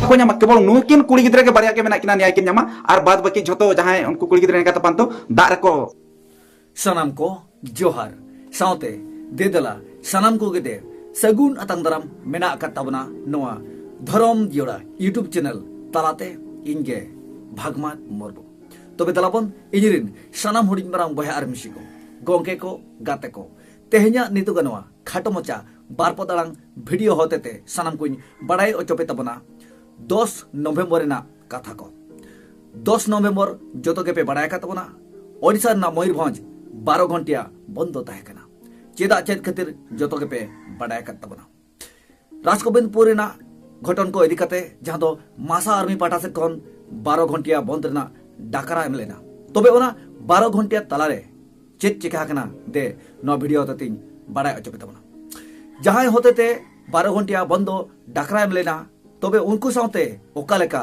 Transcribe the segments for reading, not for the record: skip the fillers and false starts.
को ᱧᱟᱢᱟ केवल नुकिन कुड़ी गिद्रे के बारिया के मेना किना न्याय किन ᱧᱟᱢᱟ और बाद बाकी झोतो जहां उनको कुड़ी गिद्रे का तपन तो दाग रको सनम को जोहार साउते देदला सनम को गेदे सगुन अतंग दराम मेना कताबना नोआ धरम जोड़ा यूट्यूब चैनल तालाते इनगे भागमात मोरबो तबे दलाबन इनिरिन सनम हुडिन बराम बहा आर मिसिको गोंके को गाते को तेहnya नितु गनवा खाटो मचा बारपदालांग वीडियो होतेते सनम कुछ बड़ाई अचोपे तबना 10 नवेम्बर ना कथा को 10 नवेम्बर जोतो के पे बड़ाई का तबना ओडिशा ना मयूरभंज 12 घंटिया बंद तहकना चेदा चेद खातिर जोतो के पे बड़ाई का तबना राजगोविंदपुर ना घटन को इदी कते जहां दो मासा आर्मी पाटा से कौन 12 घंटिया बंद ना डाकरा एम लेना तबे ओना 12 घंटिया तलारे चेद चिका कना दे नो वीडियो होते बड़ाई अचोपे तबना जहां होते ते 12 घंटिया बंदो डाकरा एम लेना तबे उनको साथे ओकालेका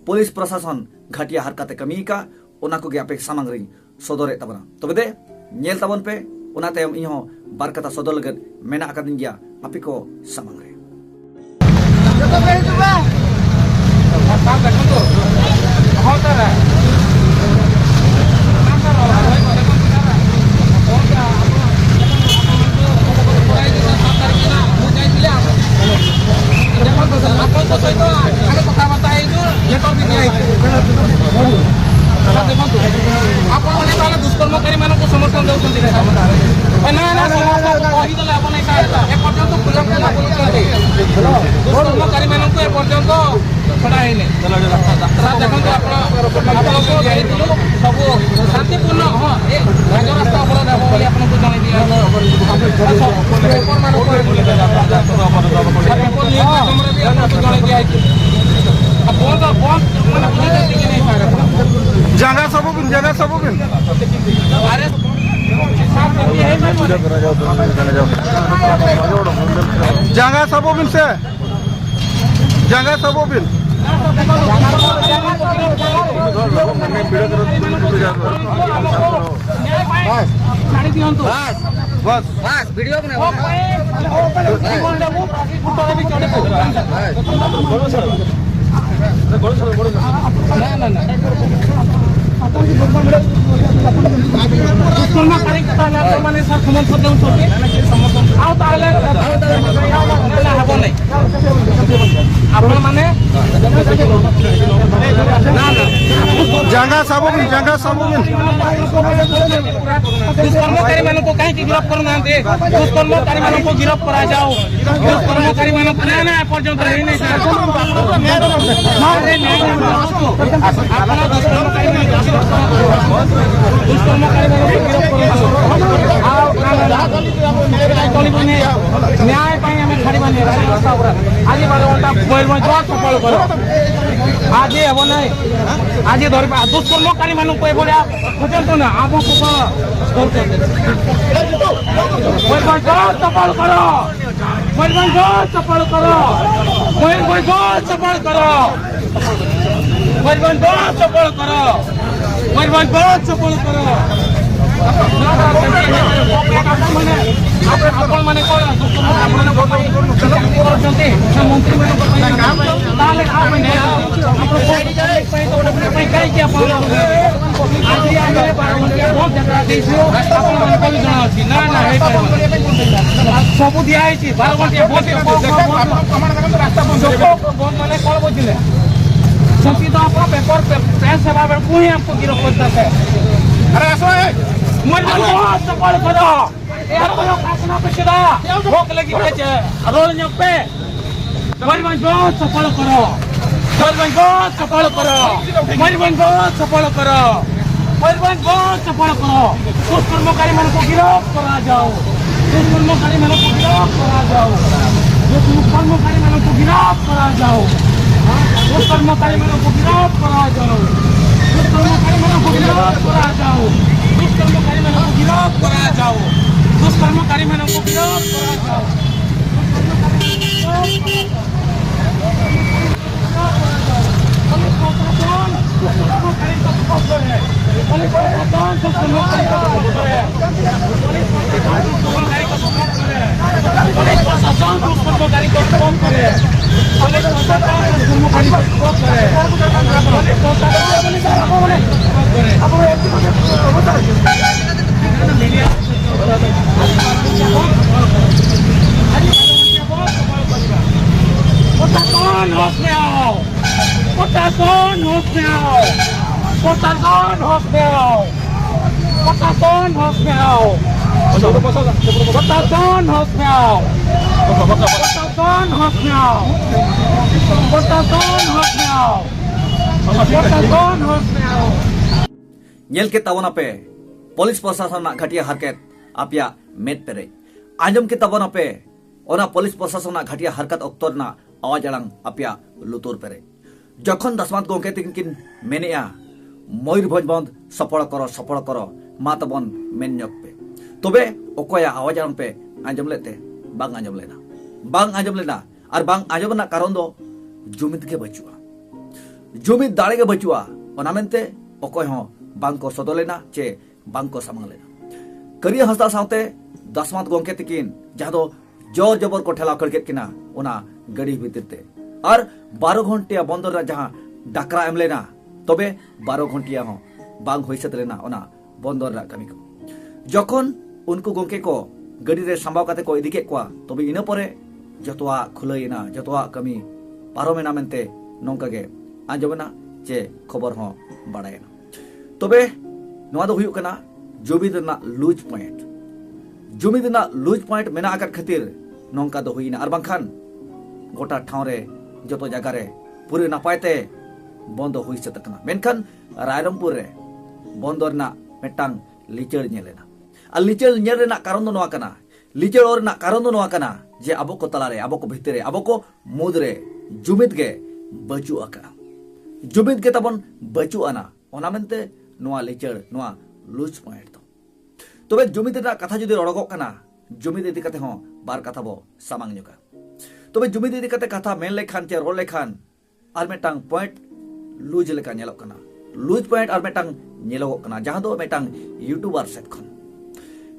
पुलिस प्रशासन घाटिया हरकते कमी का ओना को आपे सामांग रिंग सदरे तबना तबे दे नेल तबन पे ओना तायम इहो बार कथा सदर लगत मेना आकादिन गया आपे को सामांग रे जतो पे तुबा बात देखो तो होता है दुष्कर्मकारी मान समर्थन दूसरी दुष्कर्मकारी मान एपर्तंत छड़ा है देखो सब शांतिपूर्ण हाँ राजरास्ता अपराध हम आपको जन दिया जगह सब अरे जगह सब से जगह सब बस बस वीडियो बना ना ना दुष्कर्मकारी माने समर्थन देउछथि आउ ताले हबो नै आपण माने ना ना जगह सब दुष्कर्मकारी मानक को कहीं गिरफ्त करू ना दुष्कर्मकारी मानक को गिरफ्त करा जाओ दुष्कर्मकारी मानक ना ना पर्यंत रही नहीं न्याय छाड़ी आज 12 घंटा मयूरभंज सफल कर आज हम ना आज धर दुष्कर्मकारी मान खोजतु ना आमको मयूरभंज सफल कर मयूरभंज सफल कर मयूरभंज सफल कर मयूरभंज सफल कर मयूरभंज सफल कर आपण माने मंत्री सब दिखाई 12 घंटिया मैंने कौन बुझे संकी तो आप पेपर प्रेस सेवा पुणी आपको गिरफ्त करता है अरे मयूरभंज सफल करो भोक लगी रोल पे मयूरभंज सफल करो मयूरभंज सफल करो मयूरभंज सफल करो मयूरभंज सफल करो दुष्कर्मकारी मान को गिरफ्त करा जाओ दुष्कर्मकारी मान को गिरफ्त करा जाओ दुष्कर्मकारी मान को गिरफ्त करा जाओ दुष्कर्मकारी मान को गिरफ्त करा जाओ दुष्कर्मकारी मान को गिरफ्त करा जाओ दुष्कर्मकारी मान को गिरफ्त करा जाओ दुष्कर्मकारी मान को गिरफ्त करा जाओ दुष्कर्मकारी Potason, host में आओ। Potason, host में आओ। Potason, host में आओ। Potason, host में आओ। Potason, host में आओ। Potason, host में आओ। Potason, host में आओ। Potason, host में आओ। nyel ke tabona pe polis प्रशासन ना घटिया हरकत आपया मेट पेरे आजम के tabona पे ओना पुलिस प्रशासन ना घटिया हरकत अक्तर ना आवाज अड़ांग आपया लुतुर पेरे जखन दसमात गोंके तिनकिन मेनेया मयूरभंज बंद सफल करो मा तबन मेन्यक पे तबे ओकोया आवाज अड़ांग पे आंजम लेते बांग आंजम लेना और बांग आंजम ना कारण दो जुमिद के बचुआ जुमिद दाड़े के बचुआ ओना मेनते ओकोय हो बांग को सदो लेना चे बांग को सामंग लेना करिया हंसदा सावते दसमात गोंके तिकिन जहां दो जोर जबर को ठेला करकेट किना ओना गड़ी भीतरते और 12 घंटिया बंदर जहां डाकरा एम लेना तबे 12 घंटिया हो बांग होइसत लेना ओना बंदर रा कमी को जखन उनको गोंके को गड़ी रे संभाव काते को इदिके कोआ तबे इना परे जतवा खुलैना जतवा कमी पारोमेना मेनते नोंकागे आंजमना चे खबर हो बाड़ायना तबे नोआ दो हुयुक कना जुमिद ना लूज पॉइंट मेना आकार खातिर नोंका दो हुइना आर बांखान गोटा ठाव रे जतो जगह रे पूरे नापायते बंद हुई सतकना मेनखान रायरंगपुर रे बंदर ना मेटांग लिचर नेलेना आ लिचर नेल रेना कारण दो नोआ कना लिचर और ना कारण दो नोआ कना जे आबो को तलारे आबो को भितरे आबो को मुद रे जुमिद के बचु आका जुमिद के तबन बचु आना ओना मेनते नोआ लिचर नोआ लूज पॉइंट तो तबे जुमिद रा कथा जुदी रड़गो कना जुमिद इदी कते हो बार कथा बो सामांग नुका तबे जुमिद इदी कते कथा मेन लेखान चे रोल लेखान आर मेटांग पॉइंट लूज लेका नेलो कना लूज पॉइंट आर मेटांग नेलो कना जहां दो मेटांग यूट्यूबर सेट खन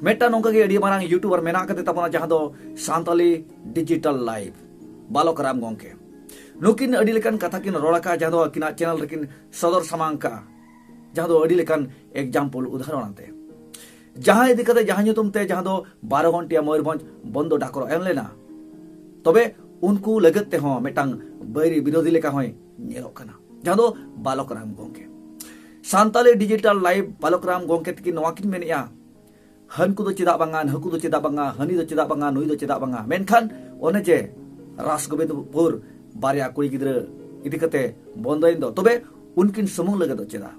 मेटा नोंका गे अडी मारांग यूट्यूबर मेना कते तबना जहां दो सांताली डिजिटल लाइव बालोक राम गोंके नुकिन अडी लेकान कथा किन रोड़ाका जहां दो किना चैनल रेकिन सदर समांका जहां दो अडी लेकान एग्जांपल उदाहरण आते जहां इदी कते जहां ᱧᱩᱛᱩᱢ ते जहां दो 12 घंटिया मयूरभंज बंदो डाकरो एम लेना तबे उनको लगत ते हो मेटांग बैरी विरोधी लेका होय नेलो कना जहां दो बालोक राम गोंके सांताली डिजिटल लाइव बालोक राम गोंके तकी नवाकिन मेनिया हनको दो चिदा बांगा हकु दो चिदा बांगा हनी दो चिदा बांगा नुई दो चिदा बांगा मेनखान ओने जे रास गोविंदपुर बारिया कुड़ी गिद्र इदी कते बंदोइन दो तबे उनकिन समूह लगत दो चिदा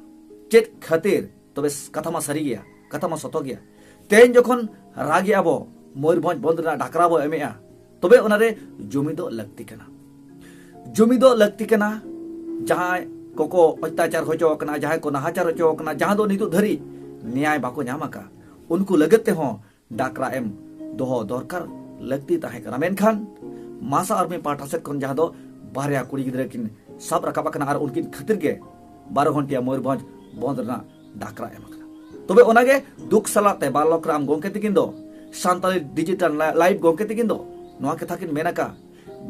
चेत खातिर तबे कथा मा सारी गया कथा मा सतो गया तेन जखन रागी आबो मयूरभंज बंदना डाकरा बो एमेया तबे ओनारे जुमिदो लगती कना जहां कोको अत्याचार होचो कना जहां को नाहाचार होचो कना जहां दो नितु धरी न्याय बाको न्यामाका उनको लगते हो डाकरा एम दोहो दरकार लगती ताहे कना मेनखान मासा आर्मी पार्टा सेट खन जहां दो बारिया कुड़ी गिद्रा किन सब रकाबा कना आर उनकिन खातिर के 12 घंटिया मयूरभंज बंदना डाकरा एम तबे ओनागे दुख सलाते बालोक राम गोंके तिकिन दो सांताली डिजिटल लाइव गोंके तिकिन दो नोआ कथा किन मेनाका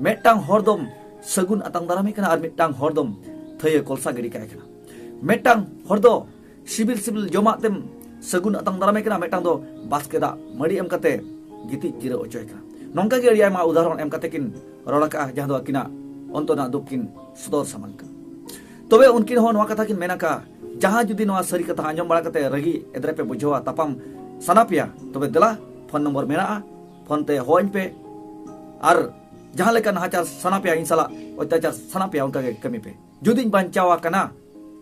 मेटांग हरदम सगुन अतांग दारामी कना आर मेटांग हरदम थये कोलसा गिड़ी काय कना मेटांग हरदो सिबिल जमा तेम सगुन अतांग दारामी कना मेटांग दो बास्केदा मड़ी एम कते गिति जिरो अचोय कना नोंका गे अडिया मा उदाहरण एम कते किन रोड़ाका जहां दो किना अंतना दुकिन सदर सामानका तबे उनकिन हो नोआ कथा किन मेनाका जहां जुदी नोआ सरी कथा आंजम बड़ा कते रगी एदरे पे बुझवा तापम सनापिया तबे दला फोन नंबर मेना फोन ते होइन पे आर जहां लेका नाचार सनापिया इंसाला अत्याचार सनापिया उनका के कमी पे जुदी बांचावा कना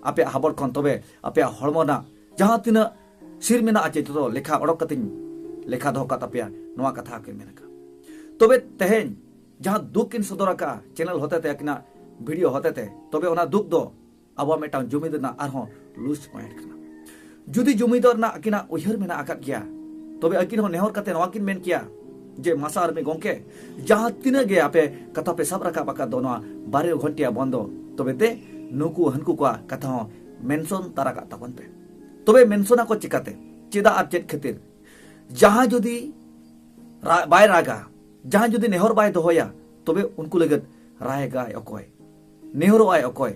आपे हाबर खन तबे आपे हड़मोना जहां तिना सिर मेना आचे तो लेखा अडक कतिन लेखा दो का तापिया नोआ कथा के मेनका तबे तेहेन जहां दुख किन सदरका चैनल होते ते किना वीडियो होते ते तबे ओना दुख दो अब मेटांग जुमिद ना आरहो लूज पॉइंट कना जुदी जुमिदर ना किना उहर मेना आका गया तबे अकिन हो नेहर कते नवा किन मेन किया जे मासा आर्मी गोंके जहां तिना गे आपे कथा पे सब रका बाका दोनों 12 घंटिया बंदो तबे ते नुकु हनको को कथा हो मेंशन ताराका तबन पे तबे मेंशना को चिकाते चिदा आर चेत खातिर जहां जुदी बाय रागा जहां जुदी नेहर बाय दोहोया तबे उनको लगत रायगाय अकोय नेहरो आय अकोय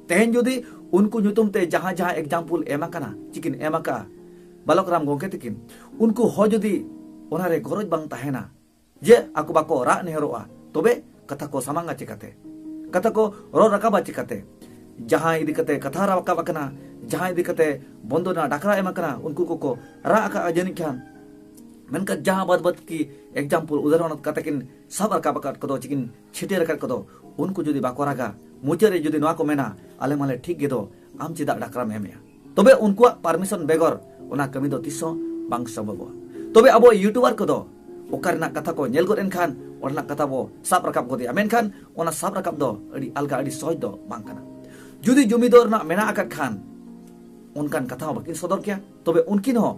तेहन जुदी उनको nyutum te जहां जहां एग्जाम्पल एमा कना चिकिन एमा का बालक राम गोंके तकिन उनको हो जुदी ओनारे गरज बांग ताहेना जे aku bako ra neheroa tobe kata ko samanga cikate kata ko ro rakaba cikate jahan idi kate katha rakaba kana jahan idi kate bondo na dakra ema kana unku ko ra aka ajani khan menka jahan bad ki example udaharon katakin sabar kabakat kodo cikin chite rakat kodo unku judi bako raga मुचरे जुदी नवा को मेना आले माले ठीक गेदो आम चिदा डाकरा मेमेया तबे उनको permission बेगर ओना कमी दो तिसो बांग सबबो तबे अबो यूट्यूबर को दो ओकारना कथा को नेल गोरेन खान ओना कथा बो साब रकाब को दिया मेन खान ओना साब रकाब दो अडी अलगा अडी सहज दो बांग kana जुदी जुमीदोर ना मेना आकात खान उनकान कथा हो बाकिन सदर क्या तबे उनकिन हो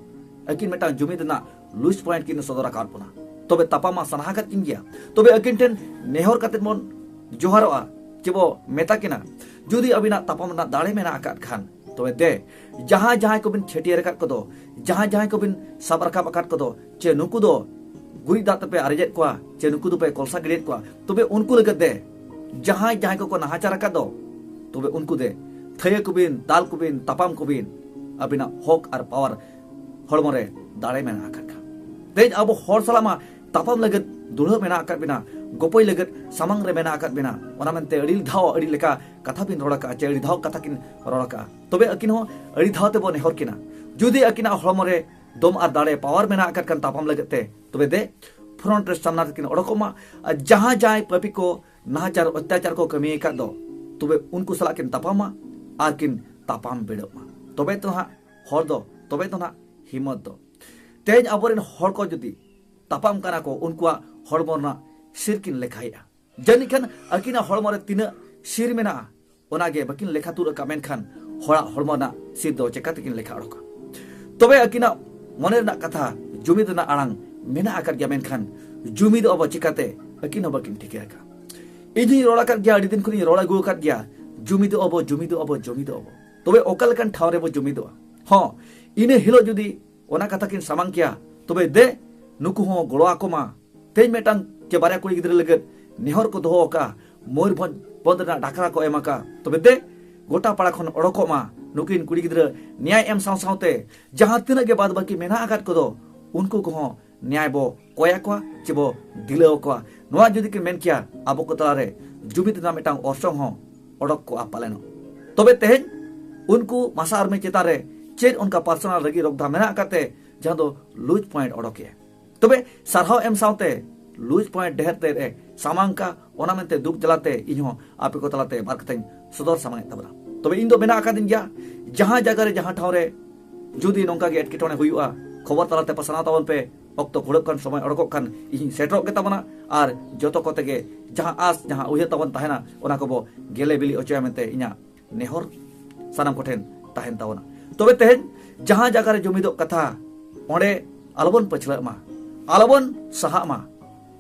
अकिन मेटा जुमीद ना लुज पॉइंट किन सदर आकात पुना तबे तपामा सनाहागत किन गया तबे अकिन टेन नेहर काते मन जोहारोआ जेबो मेता किना जुदी अबिना तापामना दाड़े मेना आकात खान तबे दे जहां जहां को बिन छेटियर काट को दो जहां जहां को बिन साबरका आकात को दो चे नुकु दो गुई दात पे अरेजेट को चे नुकु दो पे कोलसा ग्रेड को तबे उनको लगत दे जहां जहां को नाहाचार का दो तबे उनको दे थये को बिन दाल को बिन तापाम को बिन अबिना हक और पावर हड़मरे दाड़े मेना आकात खा तेज अब हर सलामा तापाम लगत दुढ़ मेना आकात बिना गोपई लगत सामंग रे मेना आकात बिना ओना मेनते अड़ी धाव अड़ी लेका कथा बिन रोड़का चे अड़ी धाव कथा किन रोड़का तबे अकिन हो अड़ी धाव ते बो नेहर किना जुदी अकिना हड़मरे दम और दाड़े पावर मेना आकात कन तापाम लगते तबे दे फ्रंट रे सामना किन ओडकोमा जहां जाय पपी को नाचार अत्याचार को कमी का दो तबे उनको सला किन तापामा आर किन तापाम बेडमा तबे तो हा हर दो तबे तो ना हिम्मत दो तेज अबोरेन हर को जुदी तापाम काना को उनको हड़मरना सिरकिन लेखाया जनिखान अकिना हड़मरे तीना सिर मेना ओनागे बकिन लेखा तुर का मेनखान हड़ा हड़मना सिर दो चेकातिकिन लेखा अड़का तबे अकिना मने ना कथा जुमीद ना आड़ांग मेना आकार गया मेनखान जुमीद अब चिकाते अकिन बकिन ठीक रखा इजी रोड़ा कर गया दिन खुनी रोड़ा गु कर गया जुमीद अब तबे ओकालकान ठावरे बो जुमीद हां इने हिलो जुदी ओना कथा किन सामांग किया तबे दे नुकु हो गोड़ो आकोमा तेज मेटांग के बारे कुड़ी गिद्रे लगत नेहर को दोहो का मयूरभंज बंदना डाकरा को एमाका तबे दे गोटा पाड़ा खन ओडकोमा नुकिन कुड़ी गिद्रे न्याय एम साव सावते जहां तिना के बाद बाकी मेना आकात को दो उनको को न्याय बो कोया को चिबो दिले को नवा जुदी के मेन किया आबो को तलारे जुमित ना मेटांग ओरसोंग हो ओडक को आपालेनो तबे तेज उनको मासार में चेतारे चेत उनका पर्सनल रगी रोकधा मेना आकाते जहां दो लूज पॉइंट ओडके तबे सारहाव एम सावते लूज पॉइंट डेहरते रे सामांका ओना मेनते दुख जलाते इहो आपे को तलाते बारकतें सदर सामांग तबरा तबे इन दो मेना आकादिन गया जहां जगह रे जहां ठाव रे जुदी नोंका गे एटकेटोने हुयुआ खबर तलाते पसना तावन पे अक्तो घुड़क कान समय अड़कोक कान इहिं सेटरोक के तबना आर जतो कोते गे जहां आस जहां उहे तबन ताहेना ओना को बो गेले बिली ओचया मेनते इना नेहर सानाम कोठेन ताहेन तावना तबे तेज जहां जगह रे जुमिदो कथा ओंडे आलोबन पछलमा आलोबन सहामा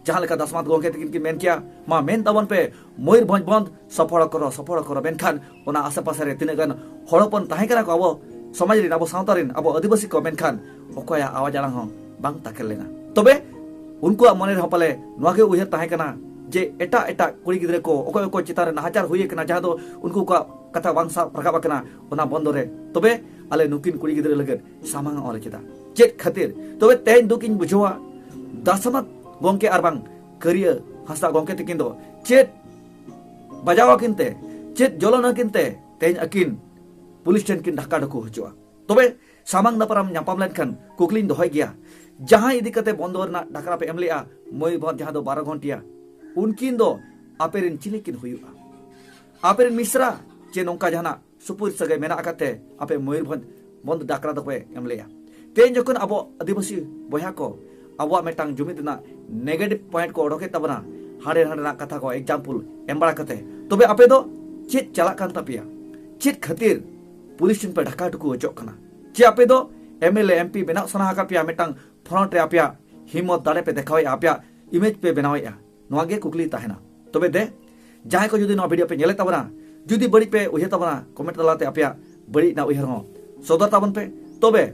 जहां लेका दसमात गोंके तकिन की मेन किया मा मेन तबन पे मयूरभंज बंद सफल करो मेनखान ओना आसे पासे रे तिना गान हड़पन ताहे कना को अब समाज रे अब सावतारिन अब आदिवासी को मेनखान ओकया आवाज आलांग हो बांग ताकेल लेना तबे उनको मने रे हपले नवागे उहे ताहे कना जे एटा एटा कुड़ी गिद्रे को ओकय को चितारे नाचार हुए कना जहां दो उनको का कथा बांसा प्रकाब कना ओना बंद रे तबे आले नुकिन कुड़ी गिद्रे लगत सामांग और चिता चेत खातिर तबे तेन दुकिन बुझवा दसमत गोंके आरबांग करिया हंसा गोंके तकिन दो चेत बजावा किनते चेत जलन किनते तेन अकिन पुलिस स्टेशन किन ढाका ढको हचुआ तबे सामांग नपराम न्यापाम लेनखान कुकलिन दोहय गया जहां इदी कते बंदर ना ढाकरा पे एमलिया मयूरभंज जहां दो 12 घंटिया उनकिन दो आपेरिन चिलिकिन हुयुआ आपेरिन मिश्रा चे नोंका जहाना सुपुर सगे मेना आकाते आपे मयूरभंज बंद ढाकरा दो पे एमलिया तेन जखन अबो आदिवासी बया को अबो मेटांग जुमिद ना नेगेटिव पॉइंट को ओडके तबना हाडे हाडे ना कथा को एग्जांपल एमबड़ा कते तबे आपे दो चेत चला कान तापिया चेत खातिर पुलिस स्टेशन पे ढाका टुकु अचोक कना चे आपे दो एमएलए एमपी बेना सना का पिया मेटांग फ्रंट रे आपया हिम्मत दाड़े पे देखावे आपया इमेज पे बनावेया नवागे कुकली ताहेना तबे दे जाय को जुदी नो वीडियो पे नेले तबना जुदी बड़ी पे उहे तबना कमेंट तलाते आपया बड़ी ना उहर हो सदर ताबन पे तबे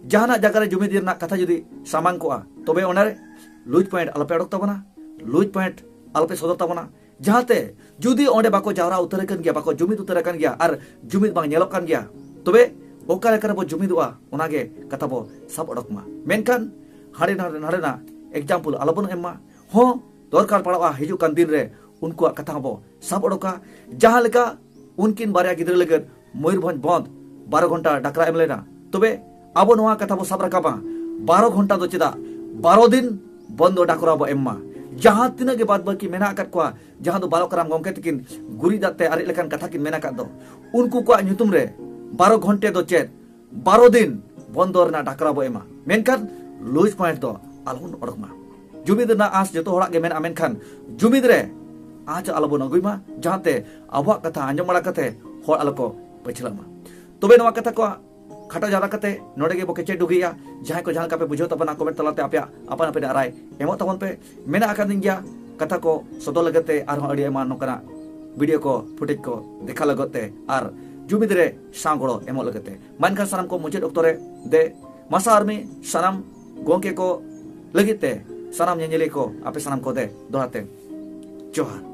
जहाना जगह रे जुमिदिर ना कथा जुदी सामांग को तबे ओनारे लूज पॉइंट अलपे अडक तबना loose point alpe sodor tabona jahate judi onde bako jawra utarakan gya bako jumid utarakan gya ar jumid bang nyelokan gya tobe okale kara bo jumidua onage kata bo sab odokma menkan harina example alabon emma ho dorkar padawa hijukan din re unkuak kata bo sab odoka jahan leka unkin barya gidra legan Moyurbhanj bond 12 घंटा डाकरा M लेना तबे आबो नोआ कथा बो साब राकाबा 12 घंटा दो चेदा 12 दिन बंद डाकरा बो एम्मा जहां तिना के बाद बाकी मेना काट को जहां दो बालो कराम गमके तकिन गुरी दाते आरे लेकान कथा किन मेना काट दो उनको को ᱧᱩᱛᱩᱢ रे 12 घंटे दो चेत 12 दिन बंद रना डाकरा बो एमा मेनखान लुज पॉइंट दो आलबन ओडकमा जुमिद ना आस जतो हड़ा के मेना मेनखान जुमिद रे आज आलबन अगुइमा जहांते आबवा कथा आंजम बड़ा कते होड़ आलको पछलामा तबे नवा कथा को खाटा जारा कते नोडे के बोके चेडुगिया जहां को जहां का पे बुझो तबना कमेंट तलाते आपया अपन अपन आराय एमो तबन पे मेना आकान गया कथा को सदो लगते आर अडी एमा नोकरा वीडियो को फुटेज को देखा लगते आर जुमिद रे सांगड़ो एमो लगते मानका सनम को मुझे डॉक्टरे दे मासा आर्मी सनम गोंके को लगिते सनम नेनेले को आपे सनम को दे दोहाते जोहार।